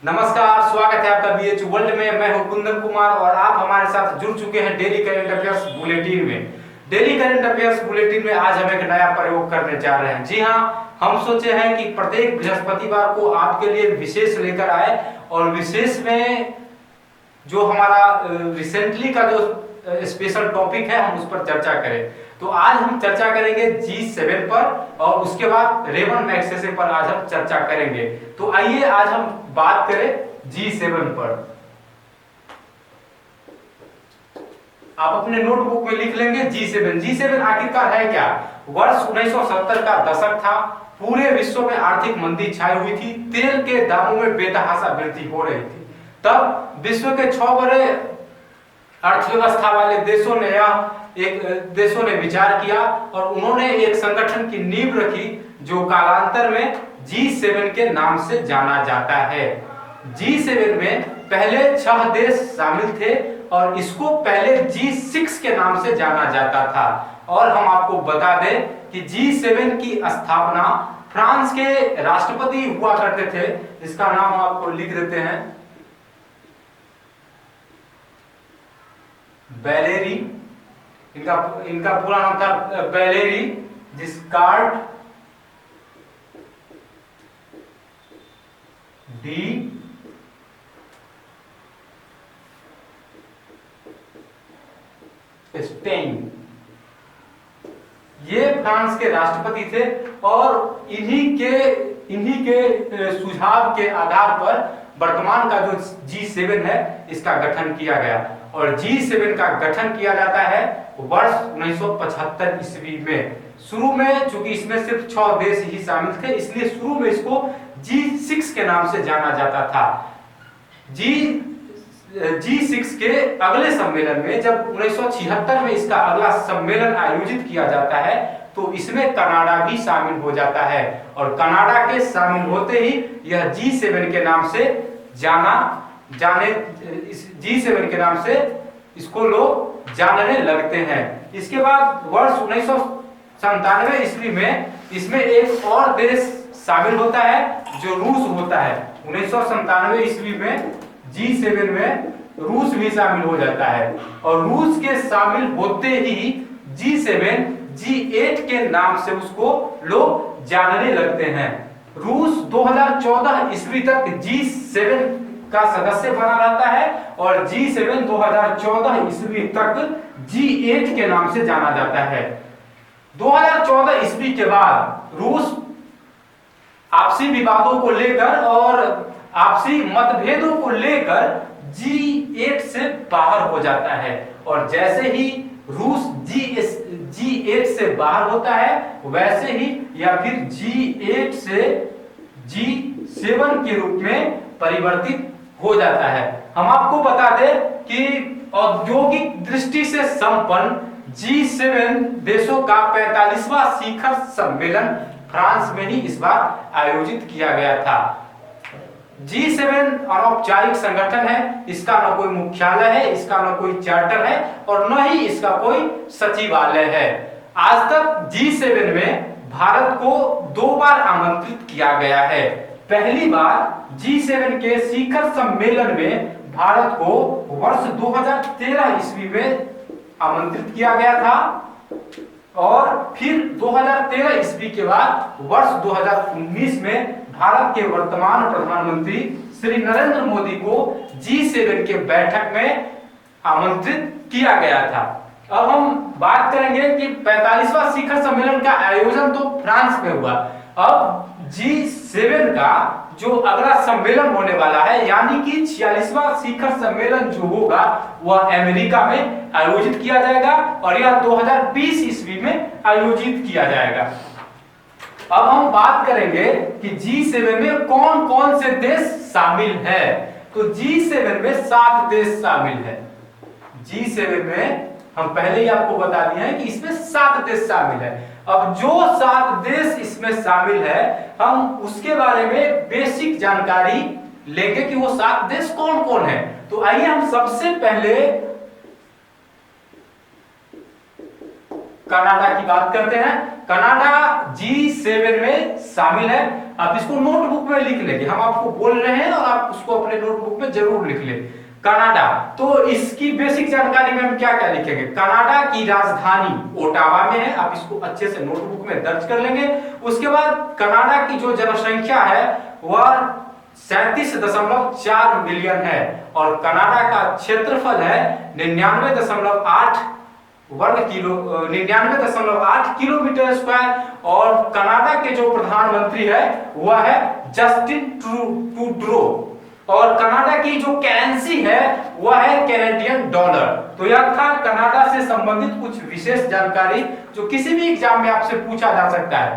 नमस्कार, स्वागत है आपका बीएच वर्ल्ड में। मैं हूं कुंदन कुमार और आप हमारे साथ जुड़ चुके हैं डेली करंट अफेयर्स बुलेटिन में। डेली करंट अफेयर्स बुलेटिन में आज हम एक नया प्रयोग करने जा रहे हैं। जी हां, हम सोचे हैं कि प्रत्येक बृहस्पतिवार को आपके लिए विशेष लेकर आए और विशेष में जो हमारा रिसेंटली का जो स्पेशल टॉपिक है हम उस पर चर्चा करें। तो आज हम चर्चा करेंगे G7 पर और उसके बाद रेमन मैग्सेसे पर आज हम चर्चा करेंगे। तो आइए आज हम बात करें G7 पर। आप अपने नोटबुक में लिख लेंगे G7 आखिरकार है क्या। वर्ष 1970 का दशक था। पूरे विश्व में आर्थिक मंदी छाई हुई थी। तेल के दामों में बेतहाशा वृद्धि हो रही थी। तब विश्व के 6 बड़े अर्थव्यवस्था वाले देशों ने विचार किया और उन्होंने एक संगठन की नींव रखी जो कालांतर में G7 के नाम से जाना जाता है। G7 में पहले 6 देश शामिल थे और इसको पहले G6 के नाम से जाना जाता था। और हम आपको बता दें कि G7 की स्थापना फ्रांस के राष्ट्रपति हुआ करते थे। इसका नाम आपको लिख देते हैं, वैलेरी। इनका पूरा नाम था वैलेरी जिस्कार्ड डी स्टेइन। ये फ्रांस के राष्ट्रपति थे और इन्हीं के सुझाव के आधार पर वर्तमान का जो G7 है इसका गठन किया गया। और G7 का गठन किया जाता है वर्ष 1975 ईस्वी में। शुरू में चूंकि इसमें सिर्फ 6 देश ही शामिल थे इसलिए शुरू में इसको G6 के नाम से जाना जाता था। G6 के अगले सम्मेलन में जब 1976 में इसका अगला सम्मेलन आयोजित किया जाता है तो इसमें कनाडा भी शामिल हो जाता है और कनाडा के शामिल होते ही यह G7 के नाम से G7 के नाम से इसको लोग जानने लगते हैं। इसके बाद वर्ष 1997 ईस्वी में इसमें एक और देश शामिल होता है जो रूस होता है। 1997 ईस्वी में G7 में रूस भी शामिल हो जाता है और रूस के शामिल होते ही G7 G8 के नाम से उसको लोग जानने लगते हैं। रूस 2014 ईस्वी तक G7 का सदस्य बना रहता है और G7 2014 ईस्वी तक G8 के नाम से जाना जाता है। 2014 ईस्वी के बाद रूस आपसी विवादों को लेकर और आपसी मतभेदों को लेकर G8 से बाहर हो जाता है और जैसे ही रूस G8 से बाहर होता है वैसे ही या फिर G8 से G7 के रूप में परिवर्तित हो जाता है। हम आपको बता दें कि औद्योगिक दृष्टि से संपन्न G7 देशों का 45वां शिखर सम्मेलन फ्रांस में ही इस बार आयोजित किया गया था। G7 अनौपचारिक संगठन है। इसका न कोई मुख्यालय है, इसका न कोई चार्टर है और न ही इसका कोई सचिवालय है। आज तक G7 में भारत को 2 बार आमंत्रित किया गया है। पहली बार G7 के शिखर सम्मेलन में भारत को वर्ष 2013 ईस्वी में आमंत्रित किया गया था और फिर 2013 ईस्वी के बाद वर्ष 2019 में भारत के वर्तमान प्रधानमंत्री श्री नरेंद्र मोदी को G7 के बैठक में आमंत्रित किया गया था। अब हम बात करेंगे कि 45वां शिखर सम्मेलन का आयोजन तो फ्रांस में हुआ। अब G7 का जो अगला सम्मेलन होने वाला है यानी कि 46वां शिखर सम्मेलन जो होगा वह अमेरिका में आयोजित किया जाएगा और यह 2020 ईस्वी में आयोजित किया जाएगा। अब हम बात करेंगे कि G7 में कौन कौन से देश शामिल है। तो G7 में 7 देश शामिल है। G7 में हम पहले ही आपको बता दिए हैं कि इसमें 7 देश शामिल है। अब जो 7 देश इसमें शामिल है हम उसके बारे में बेसिक जानकारी लेंगे कि वो 7 देश कौन कौन है। तो आइए हम सबसे पहले कनाडा की बात करते हैं। कनाडा G7 में शामिल है। आप इसको नोटबुक में लिख लेंगे, हम आपको बोल रहे हैं और आप उसको अपने नोटबुक में जरूर लिख लें। कनाडा, तो इसकी बेसिक जानकारी में हम क्या क्या लिखेंगे। कनाडा की राजधानी ओटावा में है, आप इसको अच्छे से नोटबुक में दर्ज कर लेंगे। उसके बाद कनाडा की जो जनसंख्या है वह 37.4 मिलियन है और कनाडा का क्षेत्रफल है 99.8 किलोमीटर स्क्वायर। और कनाडा के जो प्रधानमंत्री है वह है जस्टिन ट्रूडो और कनाडा की जो करेंसी है वह है कैनेडियन डॉलर। तो यह था कनाडा से संबंधित कुछ विशेष जानकारी जो किसी भी एग्जाम में आपसे पूछा जा सकता है।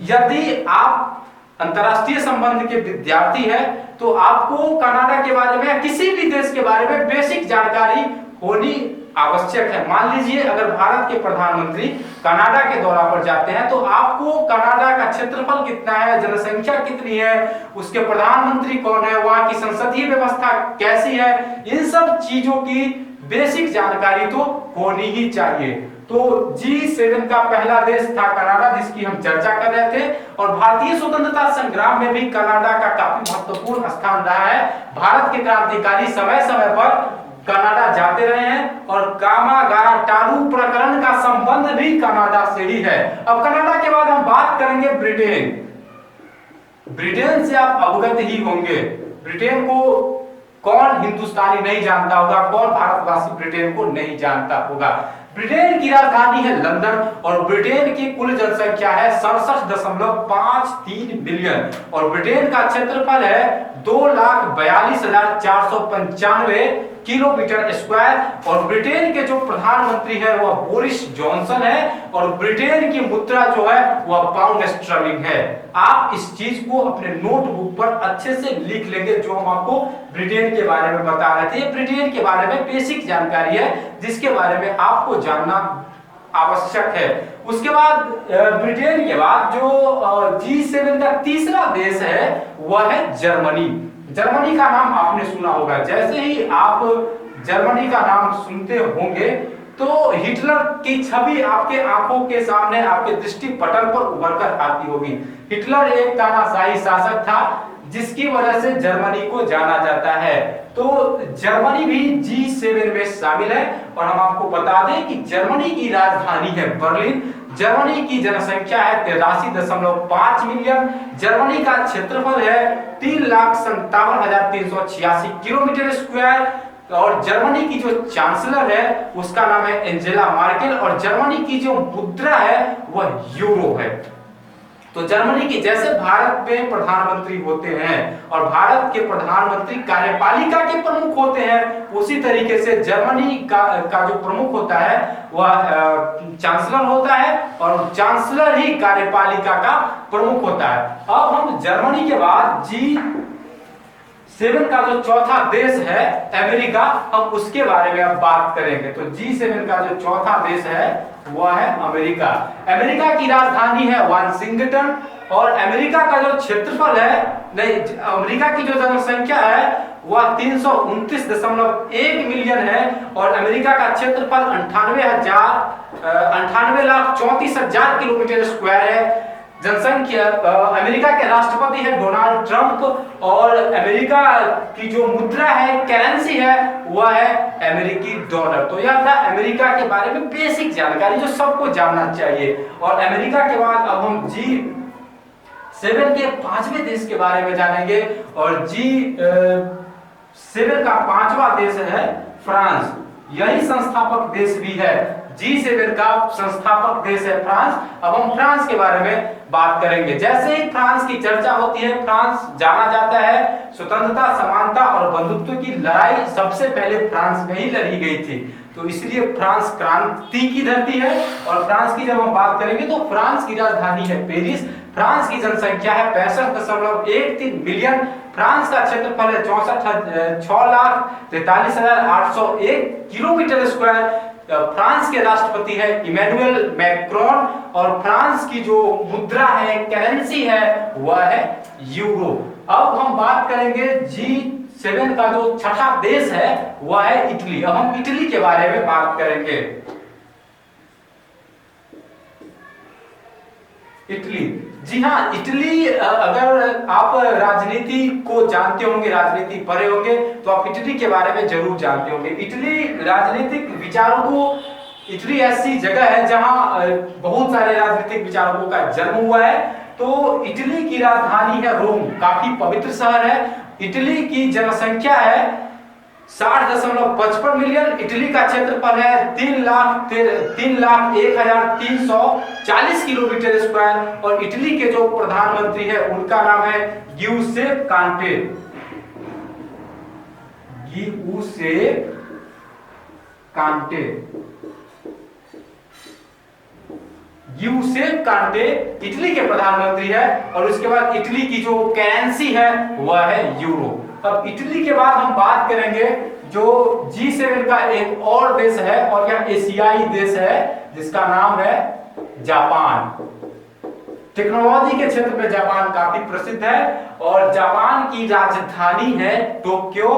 यदि आप अंतरराष्ट्रीय संबंध के विद्यार्थी है तो आपको कनाडा के बारे में या किसी भी देश के बारे में बेसिक जानकारी होनी आवश्यक है। मान लीजिए अगर भारत के प्रधानमंत्री कनाडा के दौरा पर जाते हैं तो आपको कनाडा का क्षेत्रफल कितना है, जनसंख्या कितनी है, उसके प्रधानमंत्री कौन है, वहां की संसदीय व्यवस्था कैसी है, इन सब चीजों की बेसिक जानकारी तो होनी ही चाहिए। तो G7 का पहला देश था कनाडा जिसकी हम चर्चा कर रहे थे और भारतीय स्वतंत्रता संग्राम में भी कनाडा का काफी महत्वपूर्ण स्थान रहा है। भारत के क्रांतिकारी समय समय पर कनाडा जाते रहे हैं और कामागाटारू प्रकरण का संबंध भी कनाडा से ही है। अब कनाडा के बाद हम बात करेंगे ब्रिटेन। ब्रिटेन से आप अवगत ही होंगे। ब्रिटेन को कौन हिंदुस्तानी नहीं जानता होगा, कौन भारतवासी ब्रिटेन को नहीं जानता होगा। ब्रिटेन की राजधानी है लंदन और ब्रिटेन की कुल जनसंख्या है 67.53 मिलियन और ब्रिटेन का क्षेत्रफल है 2,42,495 किलोमीटर स्क्वायर। और ब्रिटेन के जो प्रधानमंत्री है वह बोरिस जॉनसन है और ब्रिटेन की मुद्रा जो है वह पाउंड स्टर्लिंग है। आप इस चीज को अपने नोटबुक पर अच्छे से लिख लेंगे जो हम आपको ब्रिटेन के बारे में बता रहे थे। ब्रिटेन के बारे में बेसिक जानकारी है जिसके बारे में आपको जानना आवश्यक है। उसके बाद ब्रिटेन के बाद जो G7 का तीसरा देश है वह है जर्मनी। जर्मनी का नाम आपने सुना होगा। जैसे ही आप जर्मनी का नाम सुनते होंगे तो हिटलर की छवि आपके आंखों के सामने, आपके दृष्टि पटल पर उभर कर आती होगी। हिटलर एक तानाशाही शासक था जिसकी वजह से जर्मनी को जाना जाता है। तो जर्मनी भी G7 में शामिल है और हम आपको बता दें कि जर्मनी की राजधानी है बर्लिन। जर्मनी की जनसंख्या है 83.5 मिलियन। जर्मनी का क्षेत्रफल है 3,57,386 किलोमीटर स्क्वायर और जर्मनी की जो चांसलर है उसका नाम है एंजेला मार्केल और जर्मनी की जो मुद्रा है वह यूरो है। तो जर्मनी की जैसे भारत में प्रधानमंत्री होते हैं और भारत के प्रधानमंत्री कार्यपालिका के प्रमुख होते हैं उसी तरीके से जर्मनी का जो प्रमुख होता है वह चांसलर होता है और चांसलर ही कार्यपालिका का प्रमुख होता है। अब हम जर्मनी के बाद G7 का जो चौथा देश है अमेरिका, हम उसके बारे में अब बात करेंगे। तो G7 का जो चौथा देश है वह है अमेरिका। अमेरिका की राजधानी है वाशिंगटन और अमेरिका का जो क्षेत्रफल है, नहीं, अमेरिका की जो जनसंख्या है वह 329.1 मिलियन है और अमेरिका का क्षेत्रफल 98,34,000 किलोमीटर स्क्वायर है। जनसंख्या अमेरिका के राष्ट्रपति है डोनाल्ड ट्रंप और अमेरिका की जो मुद्रा है, करेंसी है, वह है अमेरिकी डॉलर। तो यह था अमेरिका के बारे में बेसिक जानकारी जो सबको जानना चाहिए। और अमेरिका के बाद अब हम G7 के पांचवें देश के बारे में जानेंगे और G7 का पांचवा देश है फ्रांस। यही संस्थापक देश भी है। G7 का संस्थापक देश है फ्रांस। अब हम फ्रांस के बारे में बात करेंगे। जैसे ही फ्रांस की चर्चा होती है, फ्रांस जाना जाता है स्वतंत्रता, समानता और बंधुत्व की लड़ाई सबसे पहले फ्रांस में ही लड़ी गई थी। तो इसलिए फ्रांस क्रांति की धरती है। और फ्रांस की जब हम बात करेंगे तो फ्रांस की राजधानी है पेरिस। फ्रांस की जनसंख्या है 65.13 मिलियन। फ्रांस का क्षेत्रफल है 6,43,801 किलोमीटर स्क्वायर। फ्रांस के राष्ट्रपति है इमैनुअल मैक्रोन और फ्रांस की जो मुद्रा है, करेंसी है, वह है यूरो। अब हम बात करेंगे G7 का जो छठा देश है वह है इटली। अब हम इटली के बारे में बात करेंगे। इटली। जी हाँ, इटली, अगर आप राजनीति को जानते होंगे, राजनीति पढ़े होंगे, तो आप इटली के बारे में जरूर जानते होंगे। इटली राजनीतिक विचारों को, इटली ऐसी जगह है जहां बहुत सारे राजनीतिक विचारकों का जन्म हुआ है। तो इटली की राजधानी है रोम, काफी पवित्र शहर है। इटली की जनसंख्या है 60.55 मिलियन। इटली का क्षेत्रफल है 3,01,340 किलोमीटर स्क्वायर। और इटली के जो प्रधानमंत्री है उनका नाम है गिउसेप कांटे। गिउसेप कांटे। गिउसेप कांटे इटली के प्रधानमंत्री है। और उसके बाद इटली की जो करेंसी है वह है यूरो। अब इटली के बाद हम बात करेंगे जो G7 का एक और देश है, और यह एशियाई देश है जिसका नाम है जापान। टेक्नोलॉजी के क्षेत्र में जापान काफी प्रसिद्ध है। और जापान की राजधानी है टोक्यो।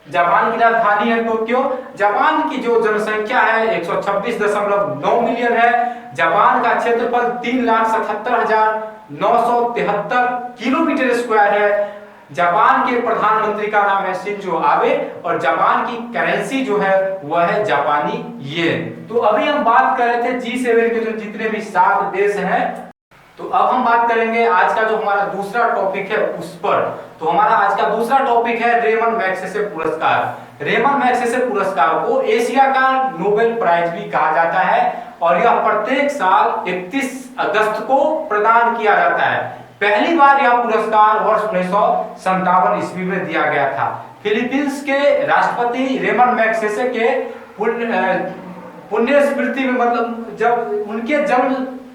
जापान की राजधानी है टोक्यो। जापान की जो जनसंख्या है 126.9 मिलियन है। जापान का क्षेत्रफल 3,77,973 किलोमीटर स्क्वायर है। जापान के प्रधानमंत्री का नाम है शिंजो आबे। और जापान की करेंसी जो है वह है जापानी येन। तो अभी हम बात कर रहे थे G7 के जो जितने भी 7 देश हैं। तो अब हम बात करेंगे आज का जो हमारा दूसरा टॉपिक है उस पर। तो हमारा आज का दूसरा टॉपिक है रेमन मैग्सेसे पुरस्कार। रेमन मैग्सेसे पुरस्कार को एशिया का नोबेल प्राइज भी कहा जाता है। और यह प्रत्येक साल 31 अगस्त को प्रदान किया जाता है। पहली बार यह पुरस्कार वर्ष 1957 ईस्वी में दिया गया था। फिलीपींस के राष्ट्रपति रेमन मैग्सेसे के पुण्य स्मृति में, मतलब जब उनके जन्म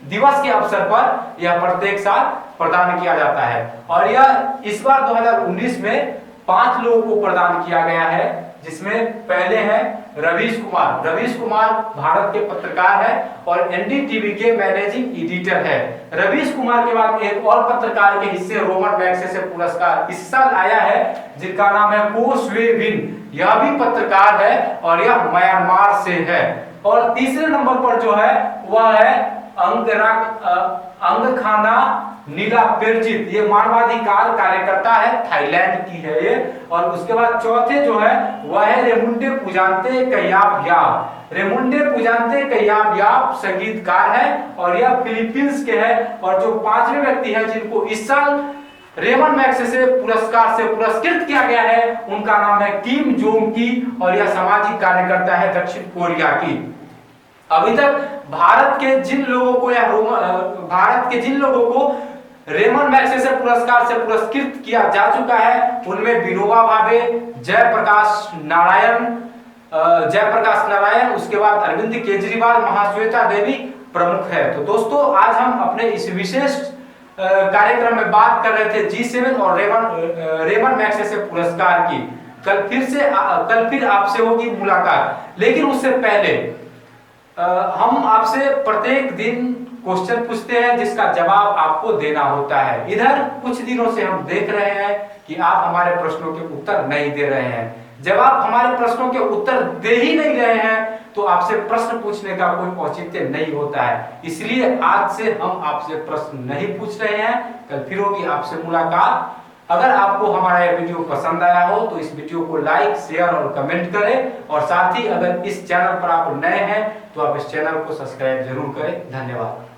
दिवस के अवसर पर यह प्रत्येक साल प्रदान किया जाता है। और यह इस बार 2019 में 5 लोगों को प्रदान किया गया है, जिसमें पहले हैं रवीश कुमार। रवीश कुमार भारत के पत्रकार है और एनडीटीवी के मैनेजिंग एडिटर है। रवीश कुमार के बाद एक और पत्रकार के हिस्से रोमन मैग्सेसे पुरस्कार इस साल आया है, जिनका नाम है को स्वे विन। यह भी पत्रकार है और यह म्यांमार से है। और तीसरे नंबर पर जो है वह है अंगखाना नीलापेरजित। ये मानवाधिकार कार्यकर्ता है, थाईलैंड की है ये। और उसके बाद चौथे जो है वह है रेमुंडे पुजांते कयाब। रेमुंडे पुजांते कयाब संगीतकार है और यह फिलीपींस के है। और जो 5वें व्यक्ति है जिनको इस साल रेमन मैग्सेसे पुरस्कार से पुरस्कृत किया गया है, उनका नाम है किम जोंग की। और यह सामाजिक कार्यकर्ता है दक्षिण कोरिया की। अभी तक भारत के जिन लोगों को रेमन मैग्सेसे पुरस्कार से पुरस्कृत किया जा चुका है, उनमें विनोबा भावे, जयप्रकाश नारायण, उसके बाद अरविंद केजरीवाल, महाश्वेता देवी प्रमुख है। तो दोस्तों, आज हम अपने इस विशेष कार्यक्रम में बात कर रहे थे G7 और रेमन मैग्सेसे पुरस्कार की। कल फिर आपसे होगी मुलाकात। लेकिन उससे पहले हम आपसे प्रत्येक दिन क्वेश्चन पूछते हैं जिसका जवाब आपको देना होता है। इधर कुछ दिनों से हम देख रहे हैं कि आप हमारे प्रश्नों के उत्तर नहीं दे रहे हैं। जब आप हमारे प्रश्नों के उत्तर दे ही नहीं रहे हैं तो आपसे प्रश्न पूछने का कोई औचित्य नहीं होता है। इसलिए आज से हम आपसे प्रश्न नहीं पूछ रहे हैं। कल फिर होगी आपसे मुलाकात। अगर आपको हमारा यह वीडियो पसंद आया हो तो इस वीडियो को लाइक, शेयर और कमेंट करें। और साथ ही अगर इस चैनल पर आप नए हैं तो आप इस चैनल को सब्सक्राइब जरूर करें। धन्यवाद।